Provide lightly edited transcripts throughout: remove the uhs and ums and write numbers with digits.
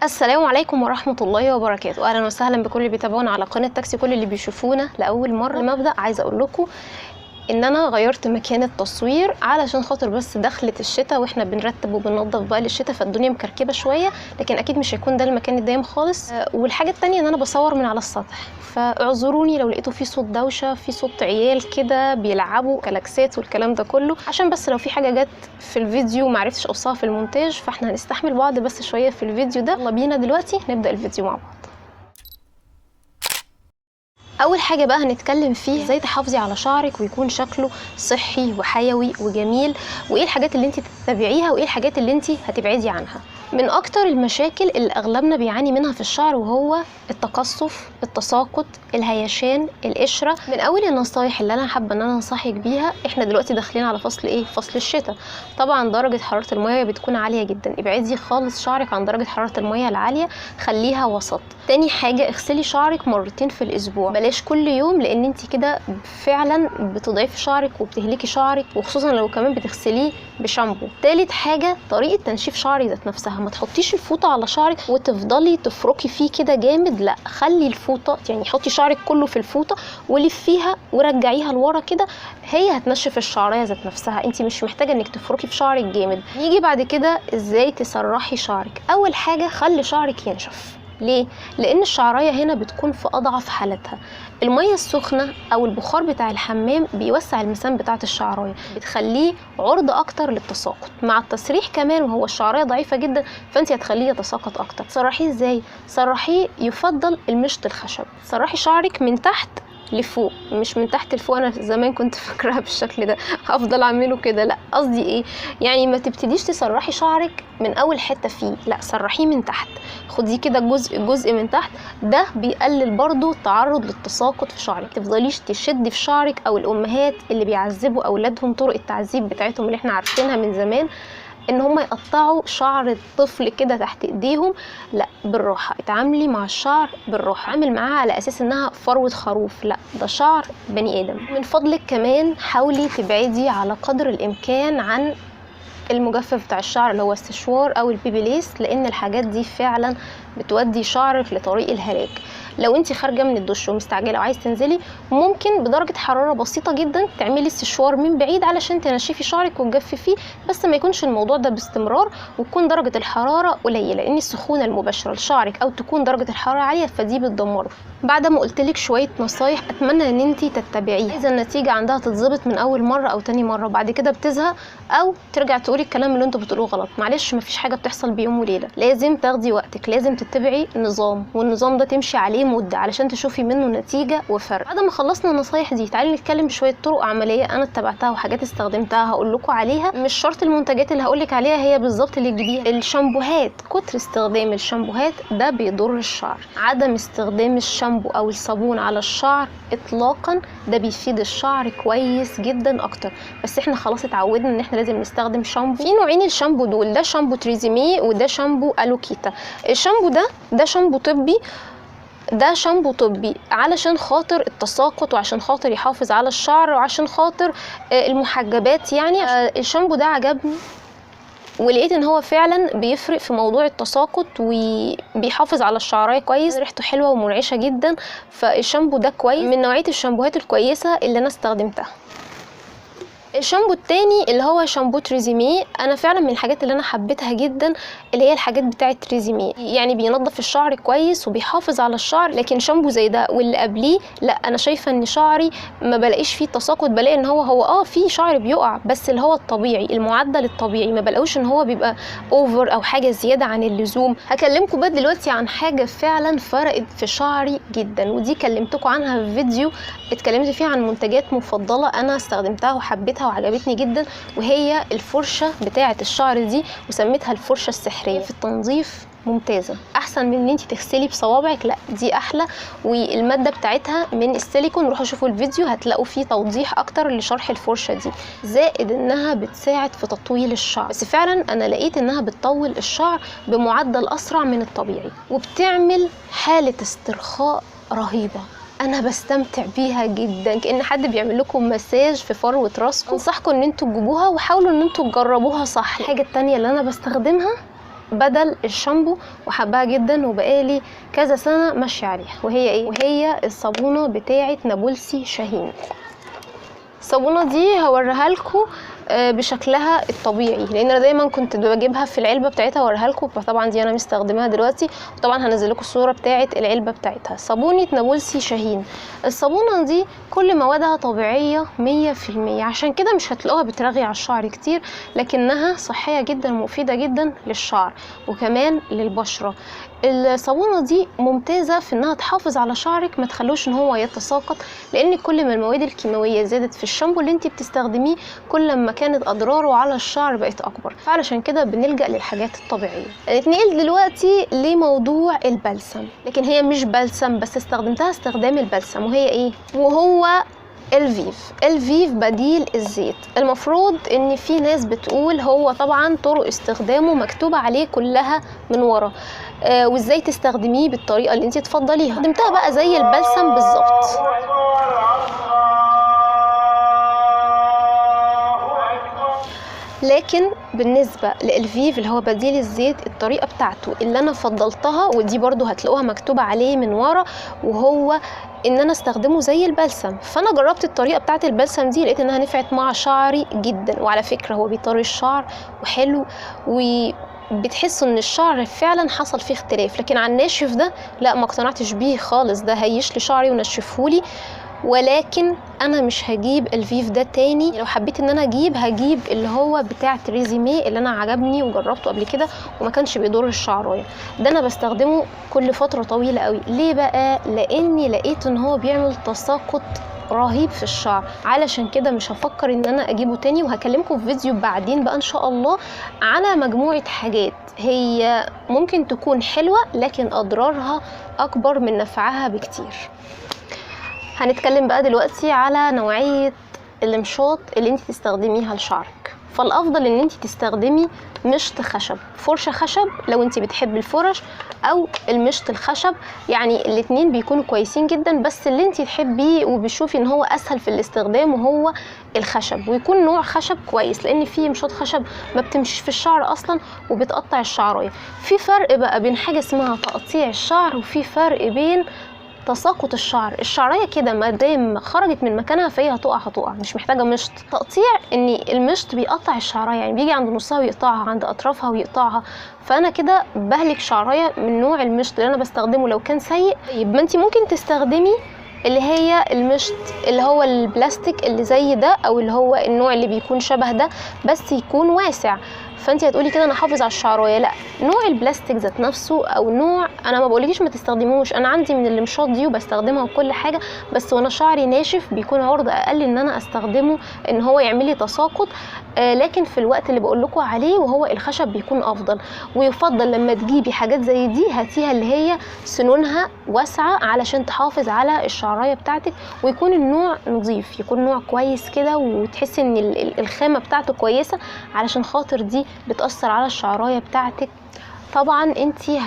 السلام عليكم ورحمة الله وبركاته. اهلا وسهلا بكل اللي بيتابعونا على قناة تاكسي، كل اللي بيشوفونا لاول مرة. المبدأ عايزه اقول لكم ان انا غيرت مكان التصوير علشان خاطر بس دخلت الشتاء واحنا بنرتب وبننظف بقى للشتاء، فالدنيا مكركبه شويه، لكن اكيد مش هيكون ده المكان الدايم خالص. والحاجه التانية ان انا بصور من على السطح، فاعذروني لو لقيتوا في صوت دوشه، في صوت عيال كده بيلعبوا كلاكسات والكلام ده كله، عشان بس لو في حاجه جت في الفيديو ما عرفتش اقصها في المونتاج، فاحنا هنستحمل بعض بس شويه في الفيديو ده. يلا بينا دلوقتي نبدا الفيديو مع بعض. اول حاجه بقى هنتكلم فيه ازاي تحافظي على شعرك ويكون شكله صحي وحيوي وجميل، وايه الحاجات اللي انت تتبعيها وايه الحاجات اللي انت هتبعدي عنها. من اكتر المشاكل اللي اغلبنا بيعاني منها في الشعر وهو التقصف، التساقط، الهيشان، القشره. من اول النصايح اللي انا حابه ان انا انصحك بيها، احنا دلوقتي داخلين على فصل ايه؟ فصل الشتاء. طبعا درجه حراره الميه بتكون عاليه جدا، ابعدي خالص شعرك عن درجه حراره الميه العاليه، خليها وسط. تاني حاجه اغسلي شعرك مرتين في الاسبوع، بلاش كل يوم، لان انت كده فعلا بتضعفي شعرك وبتهلكي شعرك، وخصوصا لو كمان بتغسليه بشامبو. تالت حاجه طريقه تنشيف شعرك ذات نفسها، ما تحطيش الفوطه على شعرك وتفضلي تفركي فيه كده جامد، لا، خلي الفوطه، يعني حطي شعرك كله في الفوطه ولفيها ورجعيها لورا كده، هي هتنشف الشعريه ذات نفسها، انت مش محتاجه انك تفركي في شعرك جامد. نيجي بعد كده ازاي تسرحي شعرك. اول حاجه خلي شعرك ينشف. ليه؟ لان الشعريه هنا بتكون في اضعف حالتها. الميه السخنه او البخار بتاع الحمام بيوسع المسام بتاعه الشعرايه، بتخليه عرضه اكتر للتساقط، مع التسريح كمان وهو الشعرايه ضعيفه جدا، فانت هتخليه يتساقط اكتر. سرحيه ازاي؟ سرحيه يفضل المشط الخشب. سرحي شعرك من تحت لفوق، مش من تحت لفوق. انا زمان كنت فاكراها بالشكل ده افضل اعمله كده، لا، قصدي ايه؟ يعني ما تبتديش تسرحي شعرك من اول حته فيه، لا، سرحيه من تحت، خدي كده جزء من تحت، ده بيقلل برضو التعرض للتساقط في شعرك. تفضليش تشدي في شعرك، او الامهات اللي بيعذبوا اولادهم طرق التعذيب بتاعتهم اللي احنا عارفينها من زمان، ان هم يقطعوا شعر الطفل كده تحت ايديهم، لا، بالراحه، اتعاملي مع الشعر بالراحه، عامل معاها على اساس انها فروه خروف، لا، ده شعر بني ادم. من فضلك كمان حاولي تبعدي على قدر الامكان عن المجفف بتاع الشعر اللي هو السشوار او البيبيليس، لان الحاجات دي فعلا بتودي شعرك لطريق الهلاك. لو انت خارجه من الدش ومستعجله وعايز تنزلي، ممكن بدرجه حراره بسيطه جدا تعملي السشوار من بعيد علشان تنشفي شعرك وتجففيه، بس ما يكونش الموضوع ده باستمرار، وتكون درجه الحراره قليله، لان السخونه المباشره لشعرك او تكون درجه الحراره عاليه فدي بتدمره. بعد ما قلت لك شويه نصايح اتمنى ان انت تتبعيها. اذا النتيجه عندها تتظبط من اول مره او تاني مره، بعد كده بتزهق او ترجع تقولي الكلام اللي انتوا بتقولوه غلط، معلش، مفيش حاجه بتحصل بيوم وليله، لازم تاخدي وقتك، لازم تتبعي نظام، والنظام ده تمشي عليه مده علشان تشوفي منه نتيجه وفرق. بعد ما خلصنا النصايح دي، تعالي نتكلم بشويه طرق عمليه انا اتبعتها وحاجات استخدمتها هقول لكم عليها. مش شرط المنتجات اللي هقول لك عليها هي بالظبط اللي تجيبيها. الشامبوهات، كتر استخدام الشامبوهات ده بيضر الشعر. عدم استخدام الشامبو او الصابون على الشعر اطلاقا ده بيفيد الشعر كويس جدا اكتر، بس احنا خلاص اتعودنا ان احنا لازم نستخدم شامبو. في نوعين الشامبو دول، ده شامبو تريزيمي وده شامبو الوكيتا. الشامبو ده شامبو طبي، ده شامبو طبي علشان خاطر التساقط وعشان خاطر يحافظ على الشعر وعشان خاطر المحجبات. يعني الشامبو ده عجبني ولقيت ان هو فعلا بيفرق في موضوع التساقط وبيحافظ على الشعرايه كويس، ريحته حلوه ومنعشه جدا، فالشامبو ده كويس، من نوعيه الشامبوهات الكويسه اللي انا استخدمتها. الشامبو التاني اللي هو شامبو تريزيمي، انا فعلا من الحاجات اللي انا حبيتها جدا اللي هي الحاجات بتاعه تريزيمي، يعني بينظف الشعر كويس وبيحافظ على الشعر. لكن شامبو زي ده واللي قبليه لا، انا شايفه ان شعري ما بلاقيش فيه تساقط، بلاقي ان هو فيه شعر بيقع، بس اللي هو الطبيعي، المعدل الطبيعي، ما بلاقوش ان هو بيبقى اوفر او حاجه زياده عن اللزوم. هكلمكم بقى دلوقتي عن حاجه فعلا فرقت في شعري جدا، ودي كلمتكم عنها في فيديو اتكلمت فيه عن منتجات مفضله انا استخدمتها وحبيتها وعجبتني جدا، وهي الفرشه بتاعه الشعر دي، وسميتها الفرشه السحريه. في التنظيف ممتازه، احسن من ان انت تغسلي بصوابعك، لا، دي احلى، والماده بتاعتها من السيليكون. روحوا شوفوا الفيديو هتلاقوا فيه توضيح اكتر لشرح الفرشه دي، زائد انها بتساعد في تطويل الشعر، بس فعلا انا لقيت انها بتطول الشعر بمعدل اسرع من الطبيعي، وبتعمل حاله استرخاء رهيبه. انا بستمتع بيها جدا، كأن حد بيعمل لكم مساج في فروة راسكم. انصحكم ان انتوا تجيبوها وحاولوا ان انتوا تجربوها صح. الحاجة التانية اللي انا بستخدمها بدل الشامبو وحبها جدا وبقالي كذا سنة ماشية عليها، وهي ايه؟ وهي الصابونة بتاعة نابلسي شاهين. الصابونة دي هوريها لكم بشكلها الطبيعي، لان انا دايما كنت بجيبها في العلبه بتاعتها واوريها لكم، فطبعا دي انا مستخدماها دلوقتي، وطبعا هنزل لكم الصوره بتاعه العلبه بتاعتها. صابونه نابلسي شاهين. الصابونه دي كل موادها طبيعيه 100%، عشان كده مش هتلاقوها بترغي على الشعر كتير، لكنها صحيه جدا ومفيده جدا للشعر وكمان للبشره. الصابونه دي ممتازه في انها تحافظ على شعرك، ما تخلوش ان هو يتساقط، لان كل ما المواد الكيماويه زادت في الشامبو اللي انت بتستخدميه كل ما كانت اضراره على الشعر بقت اكبر، فعلشان كده بنلجأ للحاجات الطبيعيه. هنتنقل دلوقتي لموضوع البلسم، لكن هي مش بلسم بس استخدمتها استخدام البلسم، وهي ايه؟ وهو الفيف بديل الزيت. المفروض ان في ناس بتقول هو طبعا طرق استخدامه مكتوبه عليه كلها من ورا، وازاي تستخدميه بالطريقه اللي انت تفضليها. استخدمتها بقى زي البلسم بالظبط. لكن بالنسبة للفيف اللي هو بديل الزيت، الطريقة بتاعته اللي انا فضلتها، ودي برضو هتلاقوها مكتوبة عليه من ورا، وهو ان انا استخدمه زي البلسم. فانا جربت الطريقة بتاعت البلسم دي، لقيت انها نفعت مع شعري جدا، وعلى فكرة هو بيطري الشعر وحلو، بتحسوا ان الشعر فعلا حصل فيه اختلاف. لكن على الناشف ده لا، ما اقتنعتش بيه خالص، ده هيش لي شعري ونشفهولي. ولكن انا مش هجيب الفيف ده تاني. لو حبيت ان انا هجيب اللي هو بتاع تريزيميه اللي انا عجبني وجربته قبل كده وما كانش بيضر الشعرايه، ده انا بستخدمه كل فتره طويله قوي. ليه بقى؟ لاني لقيت ان هو بيعمل تساقط رهيب في الشعر، علشان كده مش هفكر ان انا اجيبه تاني. وهكلمكم في فيديو بعدين بقى ان شاء الله على مجموعه حاجات هي ممكن تكون حلوه لكن اضرارها اكبر من نفعها بكتير. هنتكلم بقى دلوقتي على نوعية المشاط اللي انت تستخدميها لشعرك. فالافضل ان انت تستخدمي مشط خشب، فرشة خشب لو انت بتحبي الفرش، او المشط الخشب، يعني الاتنين بيكونوا كويسين جدا، بس اللي انت تحبيه وبتشوفي ان هو اسهل في الاستخدام وهو الخشب، ويكون نوع خشب كويس، لان في مشاط خشب ما بتمشيش في الشعر اصلا وبتقطع الشعرايه. في فرق بقى بين حاجة اسمها تقطيع الشعر، وفي فرق بين تساقط الشعر. الشعريه كده ما دام خرجت من مكانها فهي هتقع، مش محتاجه مشط. تقطيع ان المشط بيقطع الشعريه، يعني بيجي عند نصها ويقطعها، عند اطرافها ويقطعها، فانا كده بهلك شعريه من نوع المشط اللي انا بستخدمه لو كان سيء. يبقى انت ممكن تستخدمي اللي هي المشط اللي هو البلاستيك اللي زي ده، او اللي هو النوع اللي بيكون شبه ده بس يكون واسع. فانت هتقولي كده انا حافظ على الشعرايه، لا، نوع البلاستيك ذات نفسه، او نوع، انا ما بقولكيش ما تستخدموش، انا عندي من المشاط دي وبستخدمها وكل حاجه، بس وانا شعري ناشف بيكون عرض اقل ان انا استخدمه ان هو يعمل لي تساقط. لكن في الوقت اللي بقول لكم عليه وهو الخشب بيكون افضل. ويفضل لما تجيبي حاجات زي دي هاتيها اللي هي سنونها واسعه علشان تحافظ على الشعرايه بتاعتك، ويكون النوع نظيف، يكون نوع كويس كده، وتحسي ان الخامه بتاعته كويسه، علشان خاطر دي بتأثر على الشعرايه بتاعتك. طبعا انتي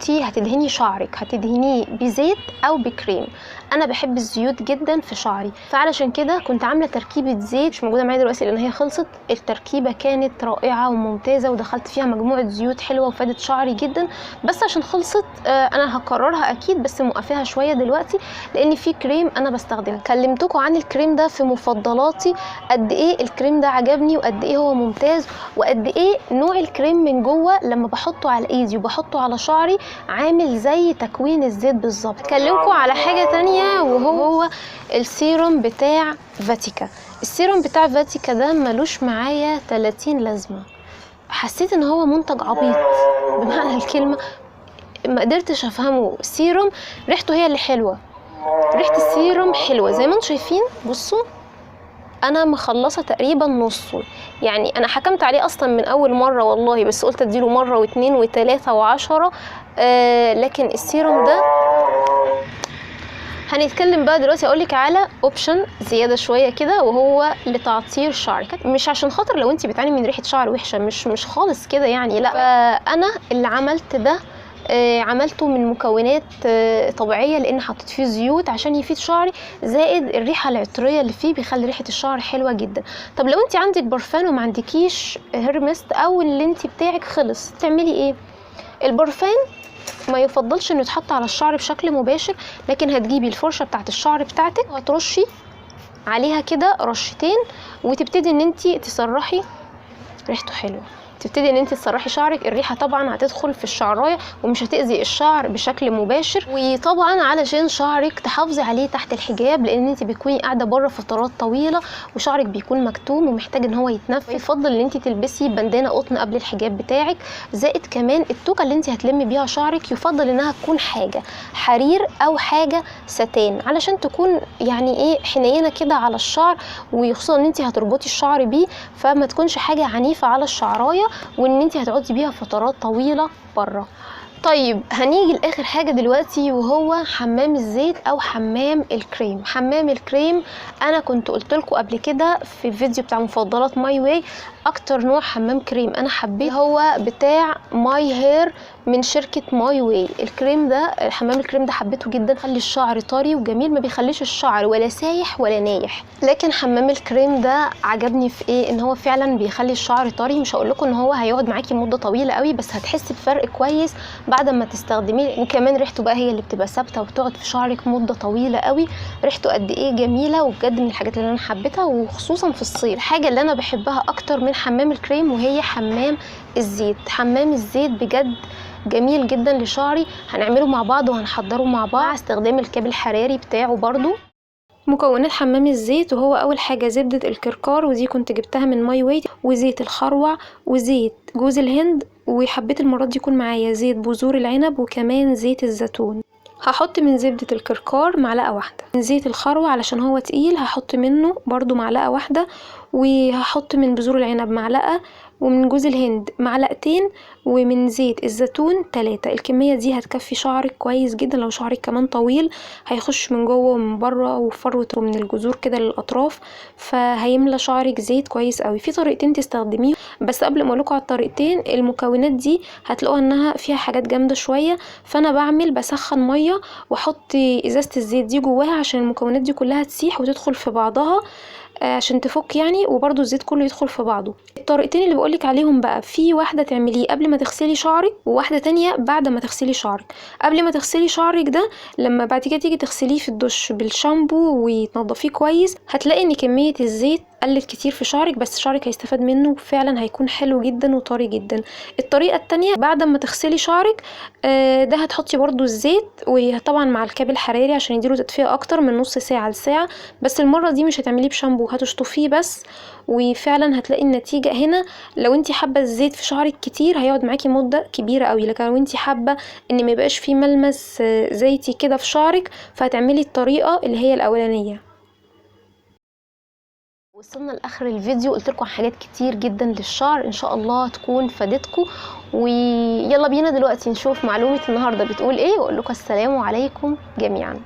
هتدهني شعرك، هتدهنيه بزيت او بكريم. انا بحب الزيوت جدا في شعري، فعلشان كده كنت عامله تركيبه زيت مش موجوده معايا دلوقتي لان هي خلصت. التركيبه كانت رائعه وممتازه، ودخلت فيها مجموعه زيوت حلوه وفادت شعري جدا، بس عشان خلصت انا هكررها اكيد، بس موقفاها شويه دلوقتي لان في كريم انا بستخدمه. كلمتكم عن الكريم ده في مفضلاتي، قد ايه الكريم ده عجبني وقد ايه هو ممتاز، وقد ايه نوع الكريم من جوه لما بحطه على ايدي وبحطه على شعري عامل زي تكوين الزيت بالظبط. كلمكم على حاجه تانية وهو السيروم بتاع فاتيكا. السيروم بتاع فاتيكا ده ملوش معايا 30 لازمه، حسيت ان هو منتج عبيط بمعنى الكلمه، ما قدرتش افهمه. سيروم ريحته هي اللي حلوه، ريحه السيروم حلوه زي ما انتم شايفين. بصوا انا مخلصه تقريبا نصه، يعني انا حكمت عليه اصلا من اول مره والله، بس قلت اديله مره واثنين وثلاثه وعشرة. لكن السيروم ده هنتكلم بقى دلوقتي، اقولك على اوبشن زياده شويه كده، وهو لتعطير شعرك، مش عشان خاطر لو انت بتعاني من ريحه شعر وحشه، مش خالص كده يعني، لا. فانا اللي عملت ده عملته من مكونات طبيعيه، لان حطيت فيه زيوت عشان يفيد شعري، زائد الريحه العطريه اللي فيه بيخلي ريحه الشعر حلوه جدا. طب لو انت عندك برفان وما عندكيش هير ميست او اللي انت بتاعك خلص، تعملي ايه؟ البرفان ما يفضلش انه يتحط على الشعر بشكل مباشر، لكن هتجيبي الفرشه بتاعت الشعر بتاعتك وهترشي عليها كده رشتين، وتبتدي ان انت تسرحي. ريحته حلوه. تبتدي ان انت تسرحي شعرك، الريحه طبعا هتدخل في الشعرايه ومش هتاذي الشعر بشكل مباشر. وطبعا علشان شعرك تحافظي عليه تحت الحجاب، لان انت بتكوني قاعده بره فترات طويله وشعرك بيكون مكتوم ومحتاج ان هو يتنفس، يفضل ان انت تلبسي بندانه قطن قبل الحجاب بتاعك. زائد كمان التوكه اللي انت هتلمي بيها شعرك يفضل انها تكون حاجه حرير او حاجه ستان، علشان تكون يعني ايه حنينه كده على الشعر، وخصوصا ان انت هتربطي الشعر بيه، فما تكونش حاجه عنيفه على الشعرايه، وان انت هتقعدي بيها فترات طويله بره. طيب هنيجي لاخر حاجه دلوقتي، وهو حمام الزيت او حمام الكريم. حمام الكريم انا كنت قلت لكم قبل كده في الفيديو بتاع مفضلات ماي واي، اكتر نوع حمام كريم انا حبيته هو بتاع ماي هير من شركه ماي واي. الكريم ده، حمام الكريم ده حبيته جدا، خلي الشعر طري وجميل، ما بيخليش الشعر ولا سايح ولا نايح. لكن حمام الكريم ده عجبني في ايه؟ ان هو فعلا بيخلي الشعر طري. مش هقول لكم ان هو هيقعد معاكي مده طويله قوي، بس هتحسي بفرق كويس بعد ما تستخدميه. وكمان ريحته بقى هي اللي بتبقى ثابته وبتقعد في شعرك مده طويله قوي. ريحته قد ايه جميله، وبجد من الحاجات اللي انا حبيتها، وخصوصا في الصيف. الحاجه اللي انا بحبها اكتر من حمام الكريم وهي حمام الزيت. حمام الزيت بجد جميل جدا لشعري، هنعمله مع بعض وهنحضره مع بعض مع استخدام الكاب الحراري بتاعه برضو. مكونات حمام الزيت، وهو اول حاجه زبده الكركار، ودي كنت جبتها من ماي واي، وزيت الخروع، وزيت جوز الهند، وحبيت المرات دي يكون معايا زيت بذور العنب، وكمان زيت الزيتون. هحط من زبدة الكركار معلقة واحدة، من زيت الخروع علشان هو تقيل هحط منه برضو معلقة واحدة، وهحط من بذور العنب معلقة، ومن جوز الهند معلقتين، ومن زيت الزيتون 3. الكمية دي هتكفي شعرك كويس جدا. لو شعرك كمان طويل هيخش من جوه ومن بره وفروة من الجذور كده للأطراف، فهيملى شعرك زيت كويس قوي. في طريقتين تستخدميه، بس قبل ما اقولكوا على الطريقتين، المكونات دي هتلاقوها انها فيها حاجات جامدة شوية، فانا بسخن مية واحط ازازة الزيت دي جواها عشان المكونات دي كلها تسيح وتدخل في بعضها عشان تفك يعني، وبرده الزيت كله يدخل في بعضه. الطريقتين اللي بقولك عليهم بقى، في واحدة تعمليه قبل ما تغسلي شعرك، وواحدة تانية بعد ما تغسلي شعرك. قبل ما تغسلي شعرك ده، لما بعد كده تيجي تغسليه في الدش بالشامبو وتنضفيه كويس، هتلاقي ان كمية الزيت قلت كتير في شعرك، بس شعرك هيستفاد منه وفعلا هيكون حلو جدا وطري جدا. الطريقة التانية بعد ما تغسلي شعرك ده هتحطي برضو الزيت، وطبعا مع الكاب الحراري عشان يديله تدفئة اكتر من نص ساعة لساعة، بس المرة دي مش هتعمليه بشامبو، هتشطفيه بس، وفعلا هتلاقي النتيجة هنا. لو انتي حابة الزيت في شعرك كتير هيقعد معاكي مدة كبيرة قوي، لكن لو انتي حابة ان ما يبقاش فيه ملمس زيتي كده في شعرك، فهتعملي الطريقة اللي هي الاولانية. وصلنا لاخر الفيديو، قلت لكم حاجات كتير جدا للشعر، ان شاء الله تكون فادتكم. ويلا بينا دلوقتي نشوف معلومة النهاردة بتقول ايه، واقول لكم السلام عليكم جميعا.